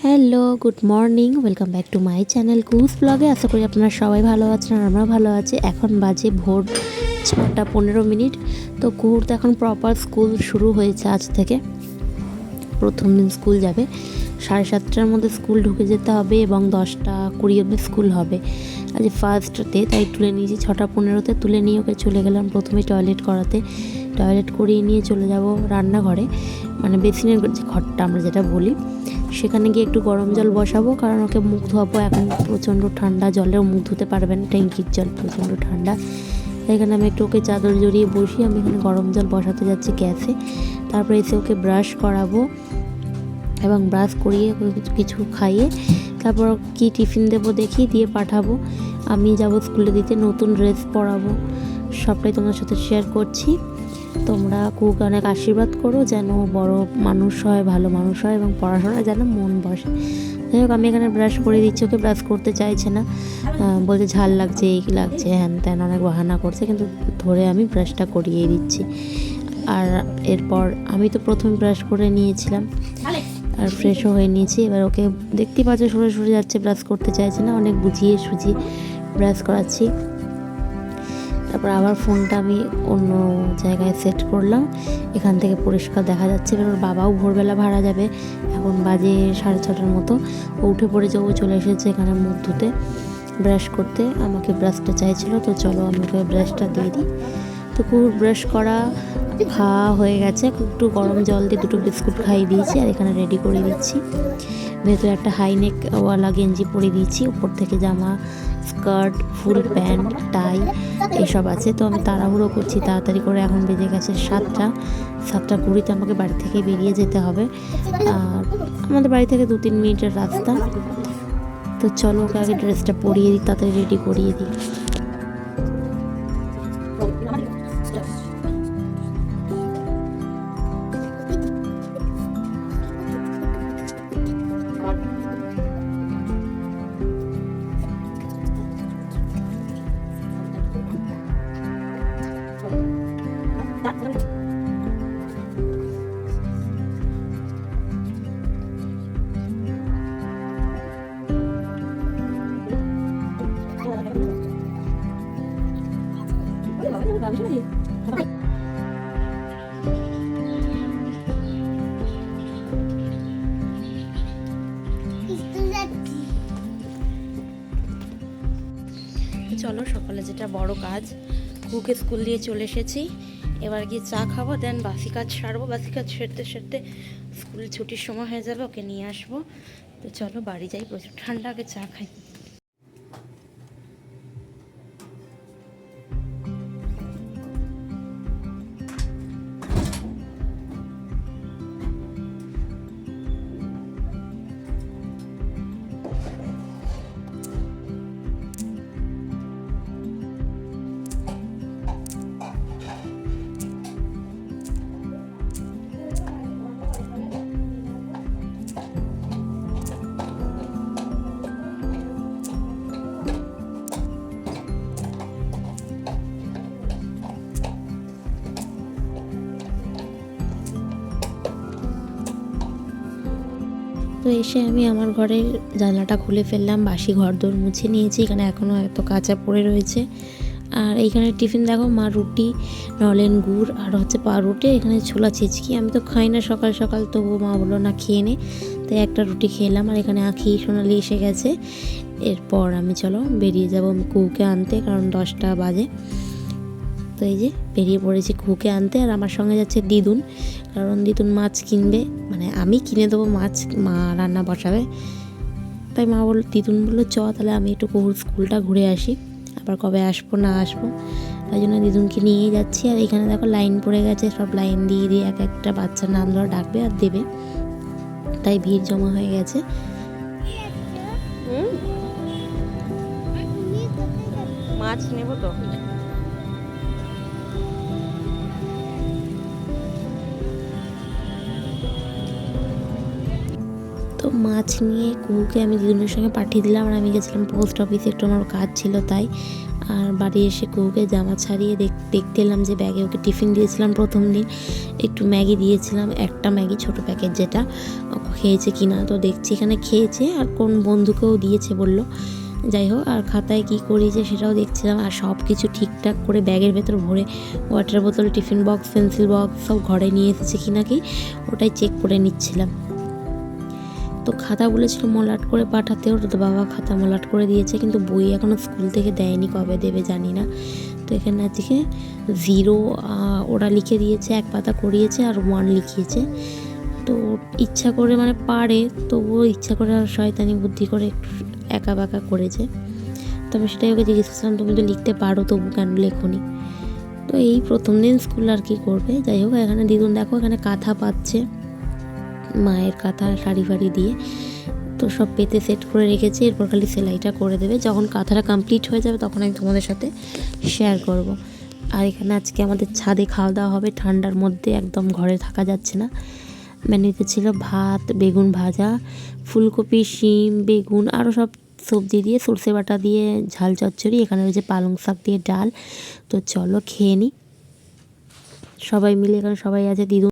Hello, good morning, welcome back to my channel কুস ব্লগে। আশা করি আপনারা সবাই ভালো আছেন আর আমরা ভালো আছি। এখন বাজে ভোর 6:15। তো কুহুর তো এখন প্রপার স্কুল শুরু হয়েছে আজ থেকে। প্রথম দিন স্কুল যাবে, 7:30টার মধ্যে স্কুল ঢুকে যেতে হবে এবং 10:20 অবধি স্কুল হবে। আজ ফার্স্ট ডে, তাই তুলে নিয়েছি 6:15-তে। তুলে নিয়ে ওকে চলে গেলাম প্রথমে টয়লেট করাতে। টয়লেট করিয়ে নিয়ে চলে যাব রান্নাঘরে, মানে বেসিনের যে ঘরটা আমরা যেটা বলি, সেখানে গিয়ে একটু গরম জল বসাবো, কারণ ওকে মুখ ধোয়াবো। এখন প্রচণ্ড ঠান্ডা, জলেও মুখ ধুতে পারবেন, ট্যাঙ্কির জল প্রচণ্ড ঠান্ডা। এখানে আমি একটু ওকে চাদর জড়িয়ে বসি। আমি এখানে গরম জল বসাতে যাচ্ছি গ্যাসে। তারপরে এসে ওকে ব্রাশ করাবো এবং ব্রাশ করিয়ে কিছু খাইয়ে তারপর কি টিফিন দেবো দেখি, দিয়ে পাঠাবো। আমি যাব স্কুলে দিতে, নতুন ড্রেস পরাবো, সবটাই তোমার সাথে শেয়ার করছি। তোমরা কুকুরকে অনেক আশীর্বাদ করো যেন বড় মানুষ হয়, ভালো মানুষ হয় এবং পড়াশোনায় যেন মন বসে। যাই হোক, আমি এখানে ব্রাশ করে দিচ্ছি। ওকে ব্রাশ করতে চাইছে না, বলছে ঝাল লাগছে, এই লাগছে, হ্যান ত্যান অনেক বাহানা করছে, কিন্তু ধরে আমি ব্রাশটা করিয়ে দিচ্ছি। আর এরপর আমি তো প্রথমে ব্রাশ করে নিয়েছিলাম আর ফ্রেশও হয়ে নিয়েছি। এবার ওকে দেখতেই পাচ্ছ সরে সরে যাচ্ছে, ব্রাশ করতে চাইছে না, অনেক বুঝিয়ে সুঝিয়ে ব্রাশ করাচ্ছি। তারপর আবার ফোনটা আমি অন্য জায়গায় সেট করলাম, এখান থেকে পরিষ্কার দেখা যাচ্ছে। এবার ওর বাবাও ভোরবেলা ভাড়া যাবে, এখন বাজে 6:30টার মতো। ও উঠে পড়েছে, ও চলে এসেছে এখানে মুখ ধুতে, ব্রাশ করতে। আমাকে ব্রাশটা চাইছিল, তো চলো আমি ওকে ব্রাশটা দিয়ে দিই। তো কুকুর ব্রাশ করা খাওয়া হয়ে গেছে। একটু গরম জল দিয়ে 2টো বিস্কুট খাইয়ে দিয়েছি আর এখানে রেডি করে দিচ্ছি। ভেতরে একটা হাইনেক ওয়ালা গেঞ্জি পরে দিয়েছি, উপর থেকে জামা, স্কার্ট, ফুল প্যান্ট, টাই এসব আছে। তো আমি তাড়াহুড়ো করছি তাড়াতাড়ি করে। এখন বেজে গেছে 7:20, আমাকে বাড়ি থেকে বেরিয়ে যেতে হবে। আর আমাদের বাড়ি থেকে 2-3 মিনিটের রাস্তা। তো চলো ওকে আগে ড্রেসটা পরিয়ে দিই, তাড়াতাড়ি রেডি করিয়ে দিই। চলো, সকালে যেটা বড় কাজ, কুকুরকে স্কুল দিয়ে চলে এসেছি। এবার গিয়ে চা খাবো, দেন বাসি কাজ সারবো। বাসি কাজ সেরতে সেরতে স্কুল ছুটির সময় হয়ে যাবে, ওকে নিয়ে আসবো। তো চলো বাড়ি যাই, প্রচুর ঠান্ডা, আগে চা খাই। তো এসে আমি আমার ঘরের জানলাটা খুলে ফেললাম, বাসি ঘরদোর মুছে নিয়েছি। এখানে এখনও এত কাঁচা পড়ে রয়েছে। আর এইখানে টিফিন দেখো, মা রুটি, নলেন গুড় আর হচ্ছে পাউরুটি, এখানে ছোলা ছিচকি। আমি তো খাই না সকাল সকাল, তবুও মা বললো না খেয়ে নে, তাই একটা রুটি খেলাম। আর এখানে আখি সোনালি এসে গেছে। এরপর আমি চলো বেরিয়ে যাবো আমি কুকুরকে আনতে, কারণ 10টা বাজে। তো এই যে বেরিয়ে পড়েছি কুকুরকে আনতে। আর আমার সঙ্গে যাচ্ছে দিদুন, কারণ দিদুন মাছ কিনবে, মানে আমি কিনে দেবো মাছ, মা রান্না বসাবে। তাই মা দিদুন বললো চ তাহলে আমি একটু কুকুর স্কুলটা ঘুরে আসি, আবার কবে আসবো না আসবো, তাই জন্য দিদুনকে নিয়েই যাচ্ছি। আর এখানে দেখো লাইন পড়ে গেছে, সব লাইন দিয়ে দিয়ে এক একটা বাচ্চার নাম ধরে ডাকবে আর দেবে, তাই ভিড় জমা হয়ে গেছে। মাছ নেবো তো। তো মাছ নিয়ে কুকুরকে আমি দিদুনের সঙ্গে পাঠিয়ে দিলাম। আর আমি গেছিলাম পোস্ট অফিসে, একটু আমার কাজ ছিল তাই। আর বাড়ি এসে কুকুকে জামা ছাড়িয়ে দেখতে এলাম যে ব্যাগে ওকে টিফিন দিয়েছিলাম প্রথম দিন, একটু ম্যাগি দিয়েছিলাম, একটা ম্যাগি ছোটো প্যাকেট, যেটা খেয়েছে কিনা। তো দেখছি এখানে খেয়েছে, আর কোন বন্ধুকেও দিয়েছে বললো। যাই হোক, আর খাতায় কী করিয়েছে সেটাও দেখছিলাম, আর সব কিছু ঠিকঠাক করে ব্যাগের ভেতর ভরে ওয়াটার বোতল, টিফিন বক্স, পেন্সিল বক্স সব ঘরে নিয়ে এসেছে কিনা কি ওটাই চেক করে নিচ্ছিলাম। তো খাতা বলেছিল মলাট করে পাঠাতে, ওটা তো বাবা খাতা মলাট করে দিয়েছে, কিন্তু বই এখনও স্কুল থেকে দেয়নি, কবে দেবে জানি না। তো এখানে আজকে 0 ওরা লিখে দিয়েছে, 1 পাতা করিয়েছে, আর 1 লিখিয়েছে। তো ইচ্ছা করে মানে পারে, তবুও ইচ্ছা করে আর শয়তানি বুদ্ধি করে একটু একা বাঁকা করেছে। তো আমি সেটাই ওকে জিজ্ঞেস করছিলাম, তুমি তো লিখতে পারো, তবু কেন লেখোনি? তো এই প্রথম দিন স্কুল, আর কি করবে। যাই হোক, এখানে দিদুন দেখো এখানে কাঁথা পাচ্ছে, মায়ের কাঁথা শাড়ি ফাড়ি দিয়ে, তো সব পেতে সেট করে রেখেছে। এরপর খালি সেলাইটা করে দেবে, যখন কাঁথাটা কমপ্লিট হয়ে যাবে তখন আমি তোমাদের সাথে শেয়ার করব। আর এখানে আজকে আমাদের ছাদে খাওয়া দাওয়া হবে, ঠান্ডার মধ্যে একদম ঘরে থাকা যাচ্ছে না। মেনুতে ছিল ভাত, বেগুন ভাজা, ফুলকপি, শিম, বেগুন, আরও সব সবজি দিয়ে, সর্ষে বাটা দিয়ে ঝাল চচ্চড়ি, এখানে রয়েছে পালং শাক দিয়ে ডাল। তো চলো খেয়ে নিই সবাই মিলে, এখানে সবাই আছে, দিদুন